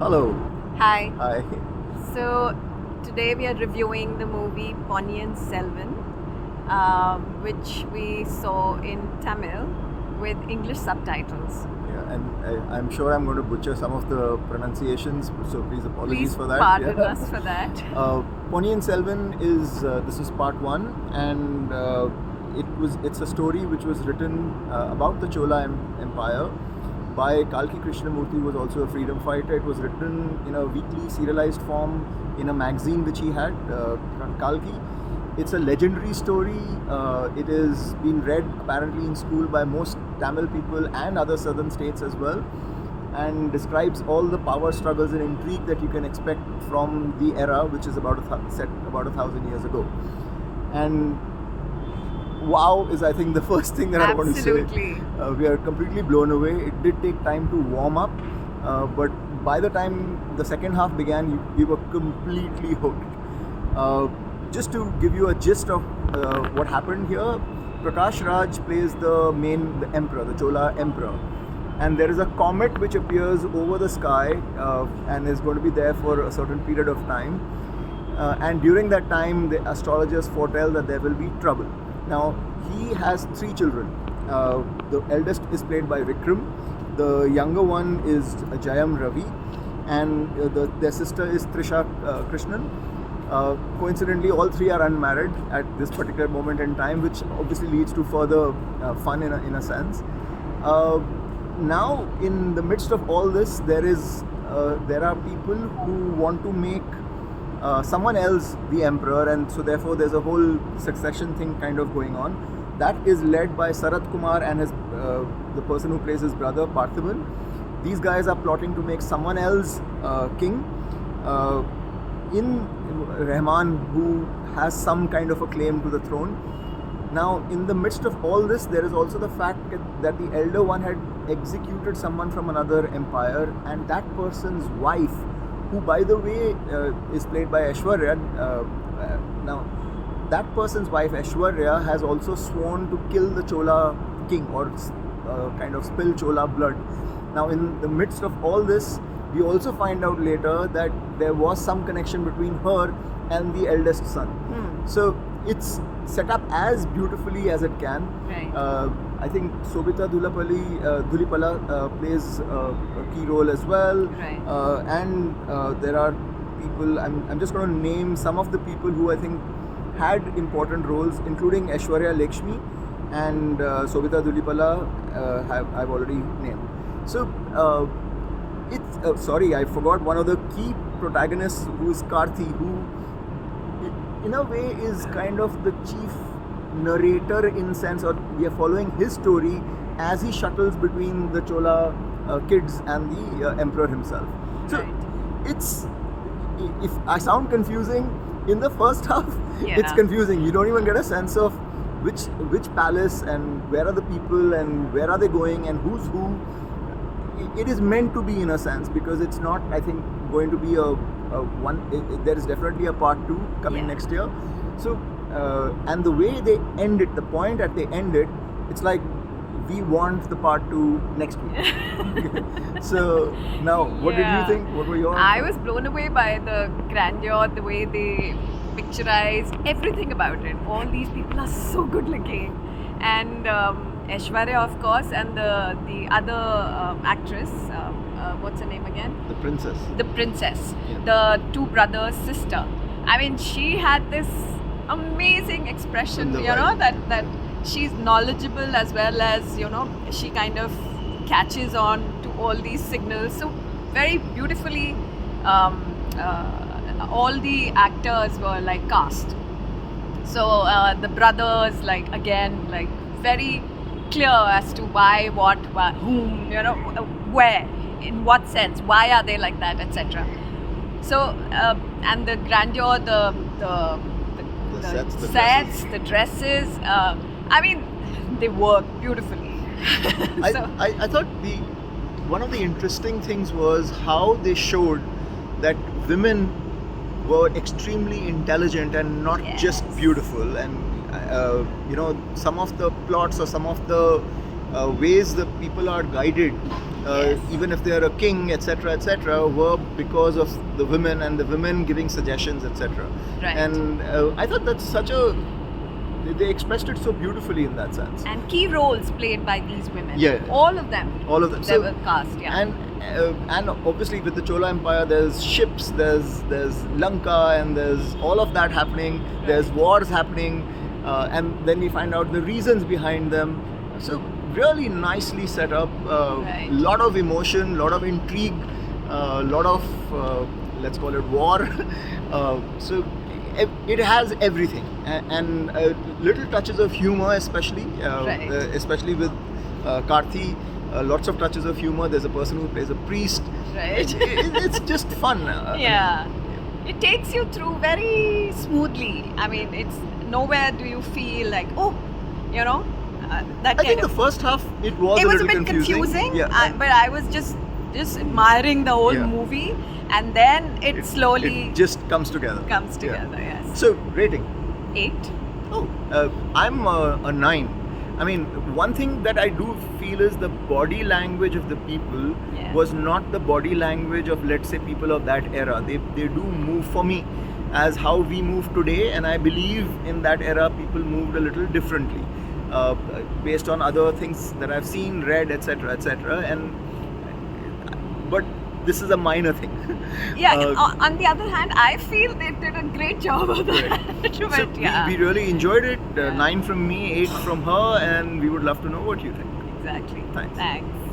Hello. Hi. Hi. So today we are reviewing the movie Ponniyin Selvan, which we saw in Tamil with English subtitles. Yeah, and I'm sure I'm going to butcher some of the pronunciations, so please apologies Please for that. pardon Yeah. us for that. Ponniyin Selvan is this is part one, and it's a story which was written about the Chola Empire by Kalki Krishnamurti, who was also a freedom fighter. It was written in a weekly serialized form in a magazine which he had, Kalki. It's a legendary story. It is been read apparently in school by most Tamil people and other southern states as well, and describes all the power struggles and intrigue that you can expect from the era, which is set about 1,000 years ago. And wow is, I think, the first thing that I want to say. Absolutely. We are completely blown away. It did take time to warm up, but by the time the second half began, we were completely hooked. Just to give you a gist of what happened here, Prakash Raj plays the emperor, the Chola emperor. And there is a comet which appears over the sky and is going to be there for a certain period of time. And during that time, the astrologers foretell that there will be trouble. Now, he has 3 children. The eldest is played by Vikram. The younger one is Jayam Ravi. And their sister is Trisha Krishnan. Coincidentally, all 3 are unmarried at this particular moment in time, which obviously leads to further fun in a sense. Now, in the midst of all this, there are people who want to make someone else the emperor, and so therefore there's a whole succession thing kind of going on. That is led by Sarat Kumar and the person who plays his brother Parthiban. These guys are plotting to make someone else king. In Rahman, who has some kind of a claim to the throne. Now, in the midst of all this, there is also the fact that the elder one had executed someone from another empire, and that person's wife, who by the way is played by Aishwarya, now that person's wife Aishwarya has also sworn to kill the Chola king, or kind of spill Chola blood. Now, in the midst of all this, we also find out later that there was some connection between her and the eldest son. So it's set up as beautifully as it can. Right. I think Sobita Dhulipala plays a key role as well. Right. And there are people, I'm just going to name some of the people who I think had important roles, including Aishwarya Lakshmi and Sobita Dhulipala I've already named. So sorry, I forgot one of the key protagonists, who is Karthi, who in a way is kind of the chief narrator in sense, or we are following his story as he shuttles between the Chola kids and the emperor himself. So it's, if I sound confusing, in the first half, it's confusing. You don't even get a sense of which palace and where are the people and where are they going and who's who. It is meant to be, in a sense, because it's not, I think, going to be there is definitely a part 2 coming next year. So and the way they end it, the point that they end it, it's like we want the part 2 next week. So now, what did you think? What were your I was blown away by the grandeur, the way they picturized everything about it. All these people are so good looking, and Aishwarya, of course, and the other actress, what's her name again? The princess. The princess, the 2 brothers' sister. I mean, she had this amazing expression, that she's knowledgeable as well as, she kind of catches on to all these signals. So very beautifully, all the actors were like cast. So the brothers, again, very clear as to why, what, whom, where, in what sense, why are they like that, etc. So and the grandeur, the sets, the dresses, I mean, they work beautifully. I thought one of the interesting things was how they showed that women were extremely intelligent and not just beautiful, and some of the plots or some of the ways the people are guided Yes. even if they are a king, etc., were because of the women and the women giving suggestions, etc. Right. And I thought that's such a they expressed it so beautifully in that sense. And key roles played by these women. Yeah. All of them. All of them. They were cast. Yeah. And obviously with the Chola Empire, there's ships, there's Lanka, and there's all of that happening. There's Right. wars happening, and then we find out the reasons behind them. So really nicely set up. Right. Lot of emotion, lot of intrigue, lot of let's call it war. So it has everything, and little touches of humor, especially Right. especially with Karthi. Lots of touches of humor. There's a person who plays a priest. Right. It's just fun. Yeah. It takes you through very smoothly. I mean, it's nowhere do you feel like, oh, you know, that I kind think of. the first half it was It a was a little bit confusing, Yeah, but I was just admiring the whole Yeah. movie, and then it slowly it just comes together. comes Yeah. together. Yes. So rating. 8. Oh, I'm a 9. I mean, one thing that I do feel is the body language of the people Yeah. was not the body language of, let's say, people of that era. They do move for me as how we move today, and I believe in that era people moved a little differently based on other things that I've seen, read, etc. And but this is a minor thing. Yeah. On the other hand, I feel they did a great job of that. So But yeah. we really enjoyed it. Yeah. 9 from me, 8 from her, and we would love to know what you think. Exactly. Thanks. Thanks.